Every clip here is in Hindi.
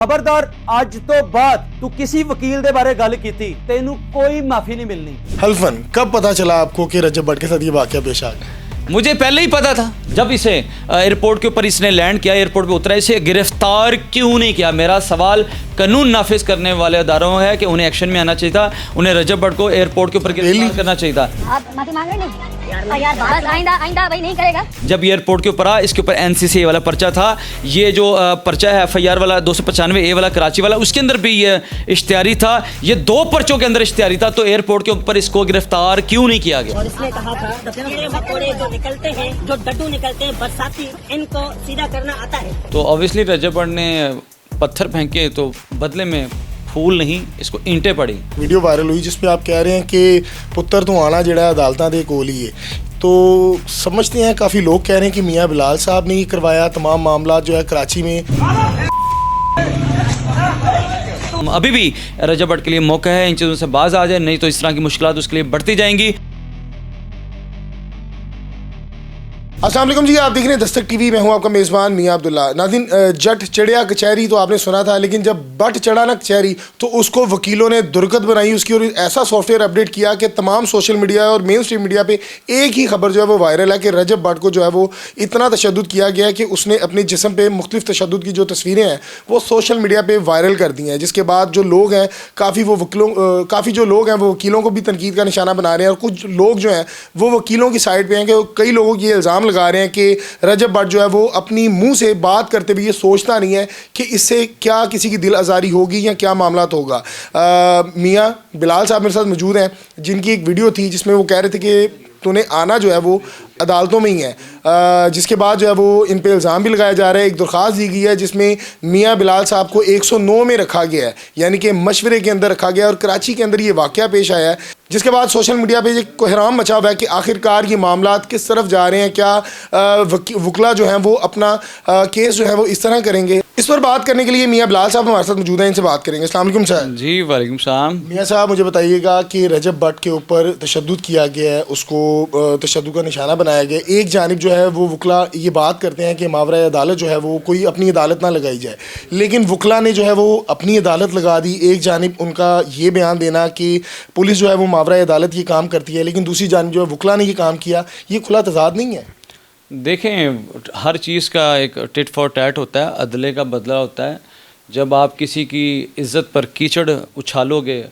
खबरदार अज तो बाद तू किसी वकील दे बारे गल कीती तेनू कोई माफी नहीं मिलनी। हल्फन कब पता चला आपको कि रजब भट्ट के साथ ये वाकया पेश आ गया? मुझे पहले ही पता था। जब इसे एयरपोर्ट के ऊपर इसने लैंड किया, एयरपोर्ट पे उतरा, इसे गिरफ्तार क्यों नहीं किया? मेरा सवाल कानून नाफिज करने वाले अदारों है कि उन्हें एक्शन में आना चाहिए था। उन्हें रजब भट्ट को एयरपोर्ट के ऊपर गिरफ्तार करना चाहिए था। आप माफी मांग रहे हैं यार, बस आइंदा भाई नहीं करेगा। जब एयरपोर्ट के ऊपर आ, इसके ऊपर NCC वाला पर्चा था। ये जो पर्चा है FIR वाला 295A वाला कराची वाला, उसके अंदर भी ये इश्तिहारी था। ये दो पर्चों के अंदर इश्तिहारी था। तो एयरपोर्ट के ऊपर इसको गिरफ्तार क्यों नहीं किया गया? और इसने कहा था कीड़े मकोड़े जो निकलते हैं, जो डड्डू निकलते हैं बरसाती, इनको सीधा करना आता है। तो ऑब्वियसली रजब भट्ट ने पत्थर फेंके तो बदले में फूल नहीं, इसको ईंटें पड़ी। वीडियो वायरल हुई जिसमें आप कह रहे हैं कि पुत्र तो आना जड़ा अदालतां दे कोल ही है। तो समझते हैं काफ़ी लोग कह रहे हैं कि मियाँ बिलाल साहब ने ही करवाया तमाम मामला जो है कराची में। अभी भी रजब भट्ट के लिए मौका है इन चीज़ों से बाज आ जाए, नहीं तो इस तरह की मुश्किलात उसके लिए बढ़ती जाएंगी। अस्सलाम वालेकुम जी, आप देख रहे हैं दस्तक टीवी। मैं हूं आपका मेज़बान मियां अब्दुल्ला। नाज़रीन, जट चढ़िया कचहरी तो आपने सुना था, लेकिन जब बट चढ़ा ना कचहरी तो उसको वकीलों ने दुर्गत बनाई उसकी, और ऐसा सॉफ्टवेयर अपडेट किया कि तमाम सोशल मीडिया और मेन स्ट्रीम मीडिया पे एक ही खबर जो है वो वायरल है कि रजब भट्ट को जो है वो इतना तशद्दुद किया गया है कि उसने अपने जिस्म पे मुख्तलिफ तशद्दुद की जो तस्वीरें हैं वो सोशल मीडिया पर वायरल कर दी हैं। जिसके बाद जो लोग हैं काफ़ी जो लोग हैं वो वकीलों को भी तनकीद का निशाना बना रहे हैं, और कुछ लोग जो हैं वो वकीलों की साइड पर हैं कि कई लोगों की इल्ज़ाम लगा रहे हैं कि रजब भट्ट जो है वो अपनी मुंह से बात करते भी ये सोचता नहीं है कि इससे क्या किसी की दिल आज़ारी होगी या क्या मामला होगा। मियाँ बिलाल साहब मेरे साथ मौजूद हैं, जिनकी एक वीडियो थी जिसमें वो कह रहे थे कि तूने आना जो है वो अदालतों में ही है। जिसके बाद जो है वो इन पे इल्ज़ाम भी लगाया जा रहा है। एक दरख्वास्त दी गई है जिसमें मियाँ बिलाल साहब को 109 में रखा गया है, यानी कि मशवरे के अंदर रखा गया है, और कराची के अंदर ये वाक़या पेश आया है। जिसके बाद सोशल मीडिया पे एक कोहराम मचा हुआ है कि आखिरकार ये मामला किस तरफ जा रहे हैं, क्या वकला जो हैं वो अपना केस जो है वो इस तरह करेंगे। इस पर बात करने के लिए मियाँ बिलाल साहब हमारे साथ मौजूद हैं, इनसे बात करेंगे। अस्सलाम वालेकुम सर। जी वालेकुम सलाम। मियाँ साहब, मुझे बताइएगा कि रजब भट्ट के ऊपर तशद्दुद किया गया है, उसको तशद्दुद का निशाना बनाया गया। एक जानिब जो है वो वकला ये बात करते हैं कि मावरा अदालत जो है वो कोई अपनी अदालत ना लगाई जाए, लेकिन वकला ने जो है वो अपनी अदालत लगा दी। एक जानिब उनका ये बयान देना कि पुलिस जो है वो मावरा अदालत ये काम करती है, लेकिन दूसरी जानिब जो है वकला ने ये काम किया, ये खुला तजाद नहीं है? देखें, हर चीज़ का एक टिट फॉर टैट होता है, अदले का बदला होता है। जब आप किसी की इज़्ज़त पर कीचड़ उछालोगे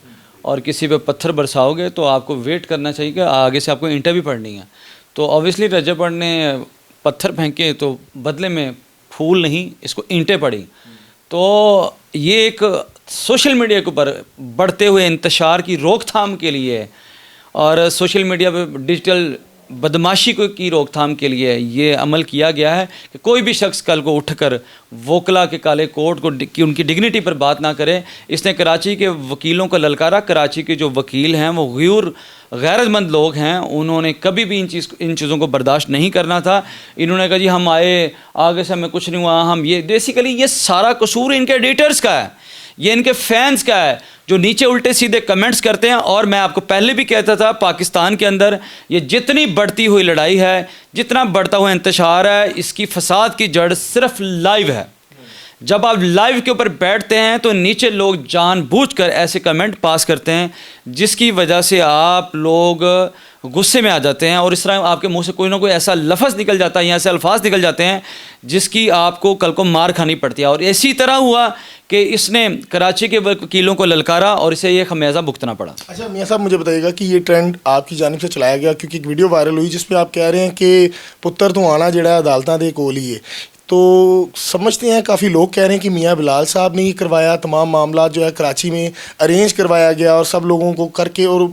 और किसी पे पत्थर बरसाओगे तो आपको वेट करना चाहिए कि आगे से आपको ईंटें भी पड़नी है। तो ऑब्वियसली रजब भट्ट ने पत्थर फेंके तो बदले में फूल नहीं, इसको ईंटें पड़ी। तो ये एक सोशल मीडिया के ऊपर बढ़ते हुए इंतशार की रोकथाम के लिए और सोशल मीडिया पे डिजिटल बदमाशी की रोकथाम के लिए ये अमल किया गया है कि कोई भी शख्स कल को उठकर वकला के काले कोट को की उनकी डिग्निटी पर बात ना करे। इसने कराची के वकीलों को ललकारा। कराची के जो वकील हैं वो गैरतमंद लोग हैं, उन्होंने कभी भी इन चीज़ों को बर्दाश्त नहीं करना था। इन्होंने कहा जी हम आए, आगे से हमें कुछ नहीं हुआ, हम ये बेसिकली ये सारा कसूर इनके एडिटर्स का है, ये इनके फैंस का है जो नीचे उल्टे सीधे कमेंट्स करते हैं। और मैं आपको पहले भी कहता था, पाकिस्तान के अंदर ये जितनी बढ़ती हुई लड़ाई है, जितना बढ़ता हुआ इंतशार है, इसकी फसाद की जड़ सिर्फ लाइव है। जब आप लाइव के ऊपर बैठते हैं तो नीचे लोग जानबूझकर ऐसे कमेंट पास करते हैं जिसकी वजह से आप लोग गुस्से में आ जाते हैं, और इस तरह आपके मुंह से कोई ना कोई ऐसा लफ्ज़ निकल जाता है या ऐसे अल्फाज निकल जाते हैं जिसकी आपको कल को मार खानी पड़ती है। और इसी तरह हुआ कि इसने कराची के वकीलों को ललकारा और इसे ये खमियाजा भुगतना पड़ा। अच्छा मियाँ साहब, मुझे बताइएगा कि ये ट्रेंड आपकी जानिब से चलाया गया, क्योंकि एक वीडियो वायरल हुई जिसमें आप कह रहे हैं कि पुत्र तो आना जड़ा अदालतां दे कोल ही है। तो समझते हैं काफ़ी लोग कह रहे हैं कि मियाँ बिलाल साहब ने ही करवाया तमाम मामला जो है कराची में अरेंज करवाया गया, और सब लोगों को करके और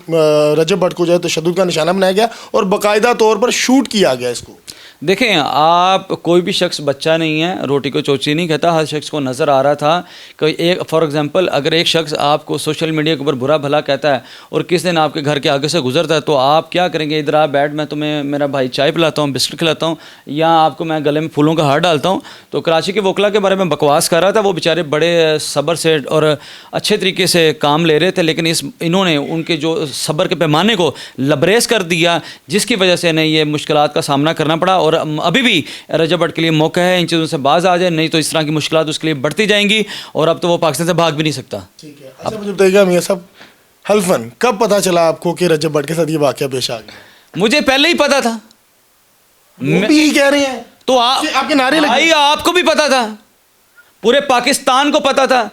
रजब भट्ट को जो है तशद्दुद का निशाना बनाया गया और बाकायदा तौर पर शूट किया गया इसको। देखें, आप कोई भी शख्स बच्चा नहीं है, रोटी को चोची नहीं कहता। हर शख्स को नज़र आ रहा था कि एक फॉर एग्जांपल अगर एक शख्स आपको सोशल मीडिया के ऊपर बुरा भला कहता है और किस दिन आपके घर के आगे से गुजरता है तो आप क्या करेंगे? इधर आप बैठ, मैं तुम्हें मेरा भाई चाय पिलाता हूँ, बिस्किट खिलाता हूँ, या आपको मैं गले में फूलों का हार डालता हूँ। तो कराची के वकला के बारे में बकवास कर रहा था, वो बेचारे बड़े सब्र से और अच्छे तरीके से काम ले रहे थे, लेकिन इन्होंने उनके जो सब्र के पैमाने को लबरेज कर दिया, जिसकी वजह से इन्हें ये मुश्किलात का सामना करना पड़ा। और और अभी भी रजब भट्ट के लिए मौका है इन चीज़ों से बाज आ जाए, नहीं तो इस तरह की मुश्किलात उसके लिए बढ़ती जाएंगी और अब तो वो पाकिस्तान से भाग भी नहीं सकता। ठीक है, अच्छा मुझे बताइएगा मियाँ साहब, हल्फन कब पता चला आपको कि रजब भट्ट के साथ ये वाक़या पेश आ गया? मुझे पहले ही पता था। वो भी यही कह रहे हैं तो आपके नारे लगे। भाई आपको भी पता था, पूरे पाकिस्तान को पता था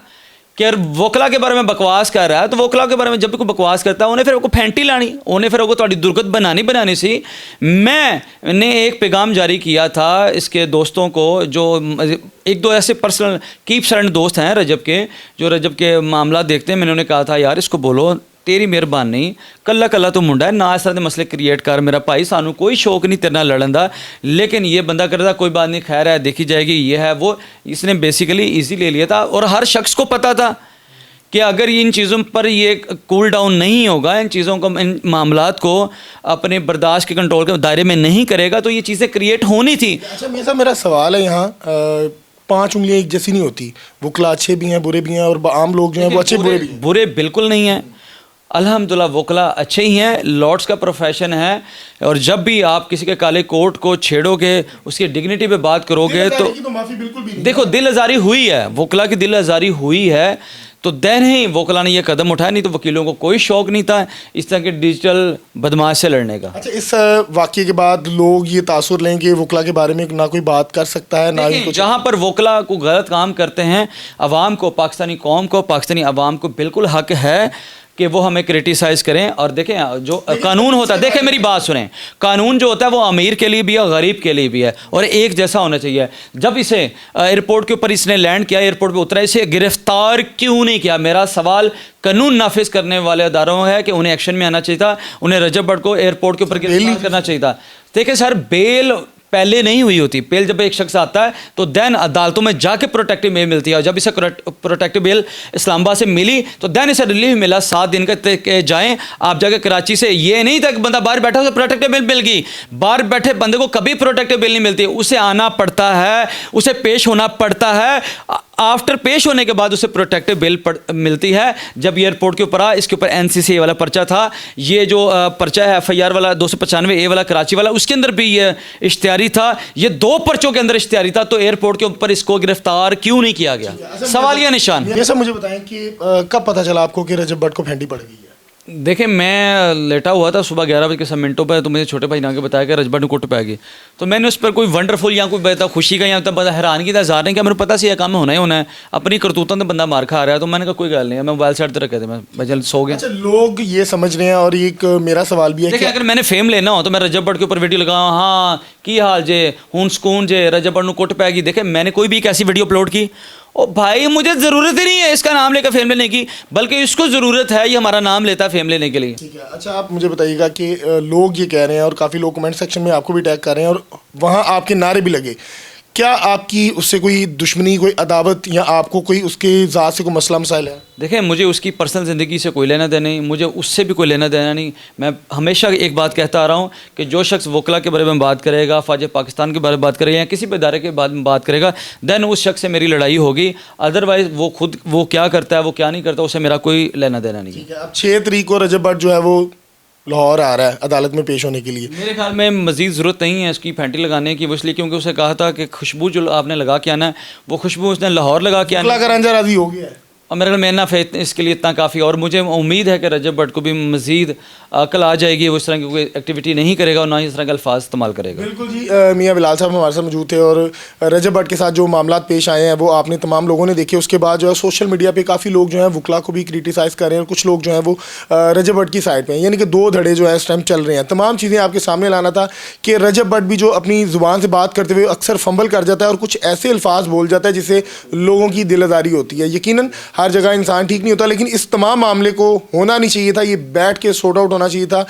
कि यार वोकला के बारे में बकवास कर रहा है, तो वोकला के बारे में जब भी कोई बकवास करता है उन्हें फिर फैंटी लानी, उन्हें फिर थोड़ी दुर्गत बनानी सी। मैंने एक पैगाम जारी किया था इसके दोस्तों को, जो एक दो ऐसे पर्सनल कीप फ्रेंड दोस्त हैं रजब के, जो रजब के मामला देखते हैं। मैंने उन्हें कहा था यार इसको बोलो तेरी मेहरबानी कल्ला कल्ला तो मुंडा है ना, इस तरह के मसले क्रिएट कर मेरा भाई, सानू कोई शौक नहीं तेरे नाल लड़न दा, लेकिन ये बंदा करता कोई बात नहीं, खैर है देखी जाएगी, ये है वो। इसने बेसिकली ईजी ले लिया था और हर शख्स को पता था कि अगर इन चीज़ों पर ये कूल डाउन नहीं होगा, इन चीज़ों को, इन मामलात को अपने बर्दाश्त के कंट्रोल के दायरे में नहीं करेगा तो ये चीज़ें क्रिएट होनी थी। अच्छा मियाँ साहब, मेरा सवाल है यहाँ, 5 उंगलियाँ एक जैसी नहीं होती, वकला अच्छे भी हैं बुरे भी हैं और आम लोग जो हैं वो अच्छे बुरे भी हैं। बुरे बिल्कुल नहीं हैं, अल्हम्दुलिल्लाह वकला अच्छे ही हैं, लॉर्ड्स का प्रोफेशन है। और जब भी आप किसी के काले कोट को छेड़ोगे, उसकी डिग्निटी पे बात करोगे तो माफी बिल्कुल भी नहीं। देखो दिल आज़ारी हुई है, वकला की दिल आज़ारी हुई है तो देन ही वकला ने यह कदम उठाया, नहीं तो वकीलों को कोई शौक नहीं था इस तरह के डिजिटल बदमाश से लड़ने का। अच्छा, इस वाक़ये के बाद लोग ये तासुर लेंगे वकला के बारे में ना कोई बात कर सकता है ना ही कुछ। जहाँ पर वकला को गलत काम करते हैं, अवाम को, पाकिस्तानी कौम को, पाकिस्तानी अवाम को बिल्कुल हक है कि वो हमें क्रिटिसाइज़ करें। और देखें जो कानून होता है, देखें मेरी बात सुनें, कानून जो होता है वो अमीर के लिए भी है, गरीब के लिए भी है और एक जैसा होना चाहिए। जब इसे एयरपोर्ट के ऊपर इसने लैंड किया, एयरपोर्ट पे उतरा, इसे गिरफ्तार क्यों नहीं किया? मेरा सवाल कानून नाफिज करने वाले अदारों है कि उन्हें एक्शन में आना चाहिए था, उन्हें रजब भट्ट को एयरपोर्ट के ऊपर गिरफ्तार करना चाहिए था। देखिए सर, बेल पहले नहीं हुई होती, बेल जब एक शख्स आता है तो देन अदालतों में जाके प्रोटेक्टिव बेल मिलती है, और जब इसे प्रोटेक्टिव बेल इस्लामाबाद से मिली तो देन इसे रिलीफ मिला 7 दिन का। जाएं आप जाके कराची से, ये नहीं था कि बंदा बाहर बैठा उसे प्रोटेक्टिव बेल मिल गई, बाहर बैठे बंदे को कभी प्रोटेक्टिव बेल नहीं मिलती, उसे आना पड़ता है, उसे पेश होना पड़ता है, आफ्टर पेश होने के बाद उसे प्रोटेक्टिव बेल मिलती है। जब एयरपोर्ट के ऊपर आ, इसके ऊपर NCCA वाला पर्चा था, ये जो पर्चा है FIR वाला 295A वाला कराची वाला, उसके अंदर भी ये इश्तिहारी था, ये 2 पर्चों के अंदर इश्तिहारी था, तो एयरपोर्ट के ऊपर इसको गिरफ्तार क्यों नहीं किया गया? सवालिया निशान। ये सब मुझे बताएं कि कब पता चला आपको कि रजब भट्ट को फेंटी पड़ गई है? देखिए मैं लेटा हुआ था सुबह 11 बजे के सब मिनटों पर, तो मुझे छोटे भाई ने आके बताया कि रजब भट्ट ने कोर्ट पे आ गई, तो मैंने उस पर कोई वंडरफुल या कोई बता खुशी का या तब बता हैरानगी का इज़हार नहीं किया, मेरे पता से यह काम होना ही होना है, अपनी करतूतों से बंदा मार खा रहा है, तो मैंने कहा कोई गल नहीं है, मैं मोबाइल साइड पर रखे थे, मैं जल्द सो गया। अच्छा, लोग ये समझ रहे हैं और एक मेरा सवाल भी है कि अगर मैंने फेम लेना हो तो मैं रजब भट्ट के ऊपर वीडियो लगाऊँ, हाँ की हाल जे हूँ सुकून जे रजब भट्ट कोर्ट पे आएगी, देखे मैंने कोई भी एक ऐसी वीडियो अपलोड की, ओ भाई मुझे ज़रूरत ही नहीं है इसका नाम लेकर फेम लेने की, बल्कि इसको ज़रूरत है ये हमारा नाम लेता है फेम लेने के लिए। ठीक है। अच्छा, आप मुझे बताइएगा कि लोग ये कह रहे हैं और काफ़ी लोग कमेंट सेक्शन में आपको भी टैग कर रहे हैं और वहाँ आपके नारे भी लगे, क्या आपकी उससे कोई दुश्मनी, कोई अदावत या आपको कोई उसके ज़ात से कोई मसला मसाइल है? देखिए मुझे उसकी पर्सनल ज़िंदगी से कोई लेना देना नहीं, मुझे उससे भी कोई लेना देना नहीं। मैं हमेशा एक बात कहता आ रहा हूँ कि जो शख्स वकला के बारे में बात करेगा, फ़ौज पाकिस्तान के बारे में बात करेगा या किसी भी इदारे के बारे में बात करेगा, देन उस शख्स से मेरी लड़ाई होगी। अदरवाइज़ वो खुद वो क्या करता है वो क्या नहीं करता, उससे मेरा कोई लेना देना नहीं है। ठीक है। अब 6 तारीख को रजब भट्ट जो है वो लाहौर आ रहा है अदालत में पेश होने के लिए। मेरे ख्याल में मज़ीद ज़रूरत नहीं है इसकी फेंटी लगाने की, वो इसलिए क्योंकि उसे कहा था कि खुशबू जो आपने लगा के आना है वो खुशबू उसने लाहौर लगा के आना, का रंजा राजी हो गया है और मेरे ख्याल में ना फेथ इसके लिए इतना काफ़ी। और मुझे उम्मीद है कि रजब भट्ट को भी मज़ीद अकल आ जाएगी, वो इस तरह की कोई एक्टिविटी नहीं करेगा और ना ही इस तरह के अल्फाज इस्तेमाल करेगा। बिल्कुल जी। मियाँ बिलाल साहब हमारे साथ मौजूद थे और रजब भट्ट के साथ जो मामला पेश आए हैं वो आपने तमाम लोगों ने देखे। उसके बाद जो है सोशल मीडिया पे काफ़ी लोग जो हैं वकला को भी क्रिटिसाइज़ कर रहे हैं और कुछ लोग जो हैं वो रजब भट्ट की साइड पे हैं, यानी कि 2 धड़े जो है इस टाइम चल रहे हैं। तमाम चीज़ें आपके सामने लाना था कि रजब भट्ट भी जो अपनी ज़ुबान से बात करते हुए अक्सर फंबल कर जाता है और कुछ ऐसे अल्फाज बोल जाता है जिससे लोगों की दिल आज़ारी होती है। यकीनन हर जगह इंसान ठीक नहीं होता, लेकिन इस तमाम मामले को होना नहीं चाहिए था, ये बैठ के सॉर्ट आउट होना चाहिए था